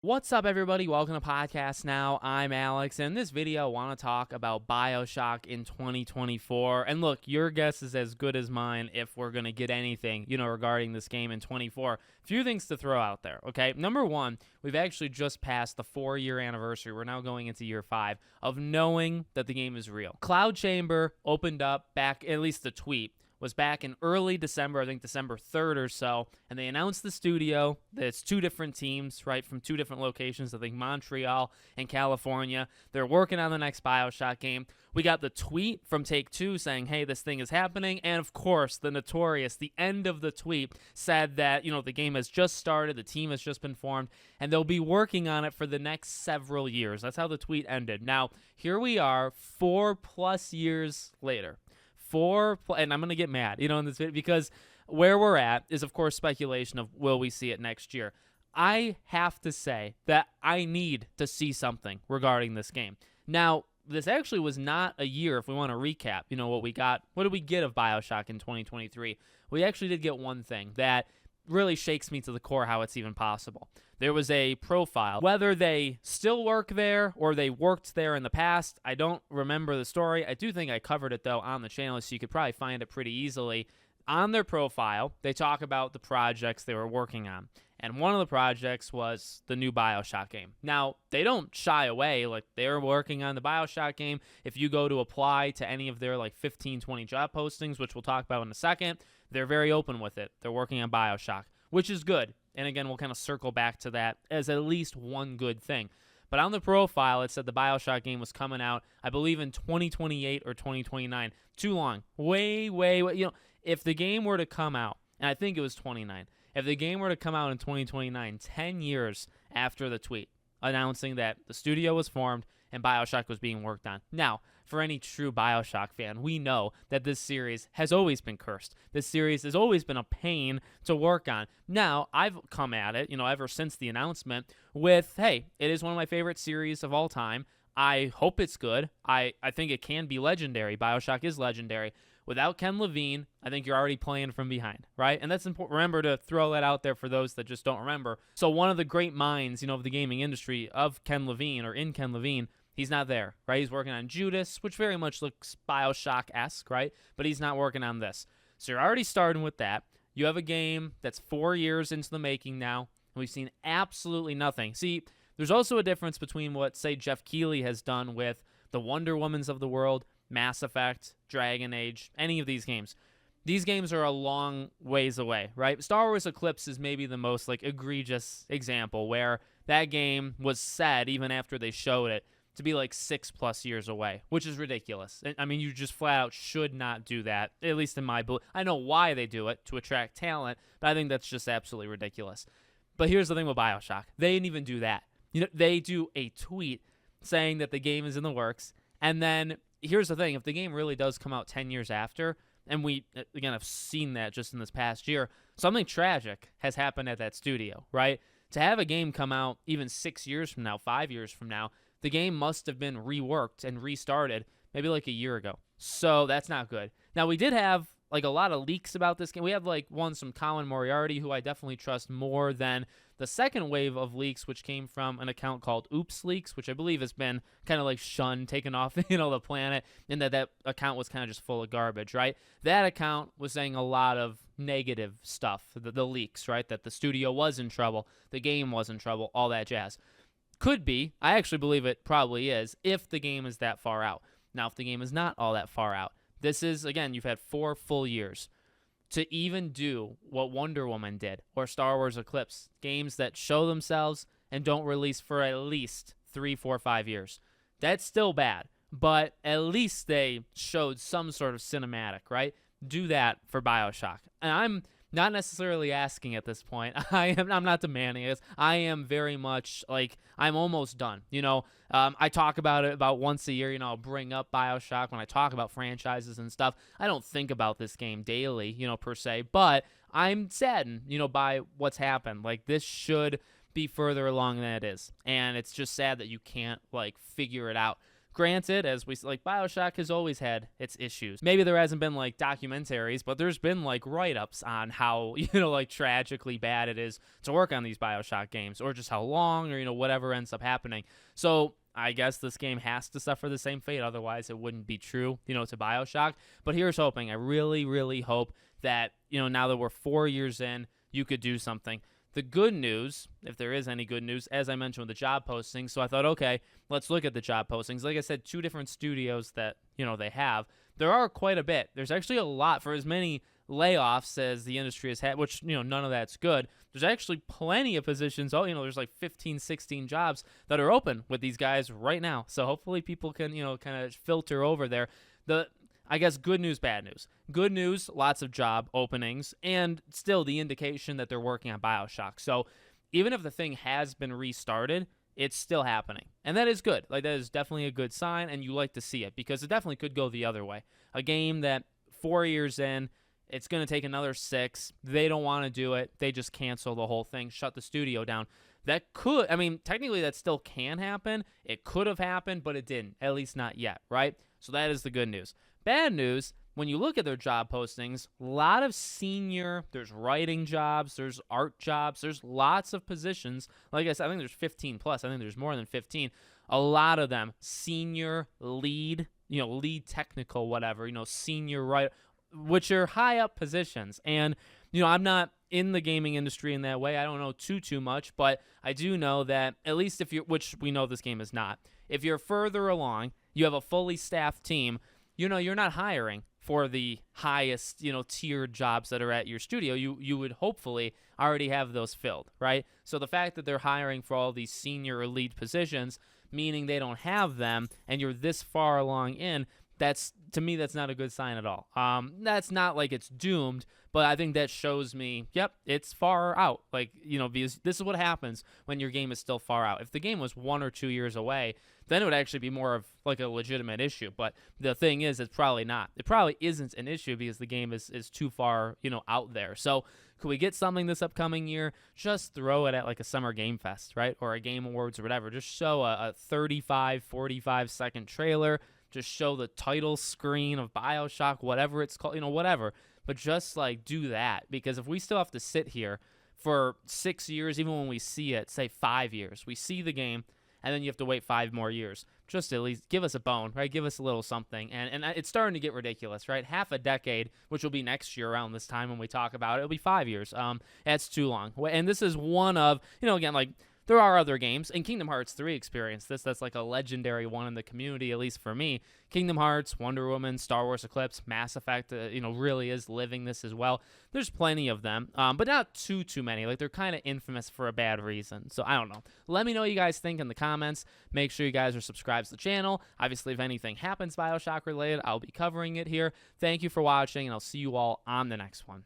What's up, everybody? Welcome to Podcast Now. I'm Alex, and in this video, I want to talk about Bioshock in 2024. And look, your guess is as good as mine if we're going to get anything, regarding this game in 24. Few things to throw out there, okay? Number one, we've actually just passed the 4-year anniversary. We're now going into year 5 of knowing that the game is real. Cloud Chamber opened up back, at least the tweet, was back in early December, I think December 3rd or so, and they announced the studio that it's 2 different teams, right, from 2 different locations, I think Montreal and California. They're working on the next Bioshock game. We got the tweet from Take-Two saying, hey, this thing is happening, and of course, the end of the tweet said that, the game has just started, the team has just been formed, and they'll be working on it for the next several years. That's how the tweet ended. Now, here we are, 4+ years later. And I'm going to get mad, in this video, because where we're at is, of course, speculation of will we see it next year. I have to say that I need to see something regarding this game. Now, this actually was not a year, if we want to recap, what we got. What did we get of Bioshock in 2023? We actually did get one thing that really shakes me to the core how it's even possible. There was a profile. Whether they still work there or they worked there in the past, I don't remember the story. I do think I covered it, though, on the channel, so you could probably find it pretty easily. On their profile, they talk about the projects they were working on. And one of the projects was the new Bioshock game. Now, they don't shy away. Like, they're working on the Bioshock game. If you go to apply to any of their, 15, 20 job postings, which we'll talk about in a second, they're very open with it. They're working on Bioshock, which is good. And again, we'll kind of circle back to that as at least one good thing. But on the profile, it said the Bioshock game was coming out, I believe, in 2028 or 2029. Too long. Way. If the game were to come out, and I think it was 29, if the game were to come out in 2029, 10 years after the tweet announcing that the studio was formed and Bioshock was being worked on. Now, for any true Bioshock fan, we know that this series has always been cursed. This series has always been a pain to work on. Now, I've come at it, ever since the announcement with, hey, it is one of my favorite series of all time. I hope it's good. I think it can be legendary. Bioshock is legendary. Without Ken Levine, I think you're already playing from behind, right? And that's important. Remember to throw that out there for those that just don't remember. So one of the great minds, of the gaming industry of Ken Levine or in Ken Levine, he's not there, right? He's working on Judas, which very much looks Bioshock-esque, right? But he's not working on this. So you're already starting with that. You have a game that's 4 years into the making now, and we've seen absolutely nothing. See, there's also a difference between what, say, Jeff Keighley has done with the Wonder Womans of the world, Mass Effect, Dragon Age, any of these games. These games are a long ways away, right? Star Wars Eclipse is maybe the most egregious example where that game was said, even after they showed it, to be 6+ years away, which is ridiculous. I mean, you just flat out should not do that, at least in my belief. I know why they do it, to attract talent, but I think that's just absolutely ridiculous. But here's the thing with Bioshock. They didn't even do that. They do a tweet saying that the game is in the works, and then here's the thing. If the game really does come out 10 years after, and we, again, have seen that just in this past year, something tragic has happened at that studio, right? To have a game come out even 6 years from now, 5 years from now, the game must have been reworked and restarted maybe a year ago. So that's not good. Now, we did have a lot of leaks about this game. We have one from Colin Moriarty, who I definitely trust more than the second wave of leaks, which came from an account called Oops Leaks, which I believe has been kind of shunned, taken off, the planet, and that account was kind of just full of garbage, right? That account was saying a lot of negative stuff, the leaks, right? That the studio was in trouble, the game was in trouble, all that jazz. Could be. I actually believe it probably is if the game is that far out. Now, if the game is not all that far out, this is, again, you've had 4 full years to even do what Wonder Woman did or Star Wars Eclipse, games that show themselves and don't release for at least 3, 4, 5 years. That's still bad, but at least they showed some sort of cinematic, right? Do that for Bioshock. And I'm not necessarily asking at this point. I'm not demanding this. I am very much I'm almost done. I talk about it about once a year. I'll bring up Bioshock when I talk about franchises and stuff. I don't think about this game daily, per se, but I'm saddened, by what's happened. This should be further along than it is. And it's just sad that you can't figure it out. Granted, as we like, Bioshock has always had its issues. Maybe there hasn't been like documentaries, but there's been like write-ups on how, like tragically bad it is to work on these Bioshock games, or just how long, or whatever ends up happening. So I guess this game has to suffer the same fate, otherwise it wouldn't be true, to Bioshock. But here's hoping. I really, really hope that, now that we're 4 years in, you could do something. The good news, if there is any good news, as I mentioned with the job postings, so I thought, okay, let's look at the job postings. Like I said, 2 different studios that, they have. There are quite a bit. There's actually a lot. For as many layoffs as the industry has had, which, none of that's good, there's actually plenty of positions. There's like 15, 16 jobs that are open with these guys right now. So hopefully people can, kind of filter over there. I guess good news, bad news. Good news, lots of job openings, and still the indication that they're working on Bioshock. So even if the thing has been restarted, it's still happening. And that is good. Like, that is definitely a good sign, and you like to see it, because it definitely could go the other way. A game that 4 years in, it's going to take another 6. They don't want to do it. They just cancel the whole thing, shut the studio down. That could, technically that still can happen. It could have happened, but it didn't, at least not yet, right? So that is the good news. Bad news, when you look at their job postings, a lot of senior, there's writing jobs, there's art jobs, there's lots of positions. Like I said, I think there's 15 plus. I think there's more than 15. A lot of them, senior, lead, lead technical, whatever, senior writer, which are high up positions. And, I'm not in the gaming industry in that way. I don't know too much, but I do know that at least if you're, which we know this game is not, if you're further along, you have a fully staffed team, you're not hiring for the highest, tiered jobs that are at your studio. You would hopefully already have those filled, right? So the fact that they're hiring for all these senior elite positions, meaning they don't have them, and you're this far along in, to me, that's not a good sign at all. That's not like it's doomed, but I think that shows me, yep, it's far out. Like, because this is what happens when your game is still far out. If the game was 1 or 2 years away, then it would actually be more of like a legitimate issue. But the thing is, it's probably not. It probably isn't an issue because the game is too far, out there. So could we get something this upcoming year? Just throw it at like a Summer Game Fest, right? Or a Game Awards or whatever. Just show a 35, 45-second trailer. Just show the title screen of Bioshock, whatever it's called, whatever. But just like do that, because if we still have to sit here for 6 years, even when we see it, say 5 years, we see the game, and then you have to wait 5 more years. Just at least give us a bone, right? Give us a little something. And it's starting to get ridiculous, right? Half a decade, which will be next year around this time when we talk about it, it'll be 5 years. That's too long. And this is one of, again, like, there are other games, and Kingdom Hearts 3 experienced this. That's like a legendary one in the community, at least for me. Kingdom Hearts, Wonder Woman, Star Wars Eclipse, Mass Effect, really is living this as well. There's plenty of them, but not too many. Like, they're kind of infamous for a bad reason. So I don't know. Let me know what you guys think in the comments. Make sure you guys are subscribed to the channel. Obviously, if anything happens Bioshock related, I'll be covering it here. Thank you for watching, and I'll see you all on the next one.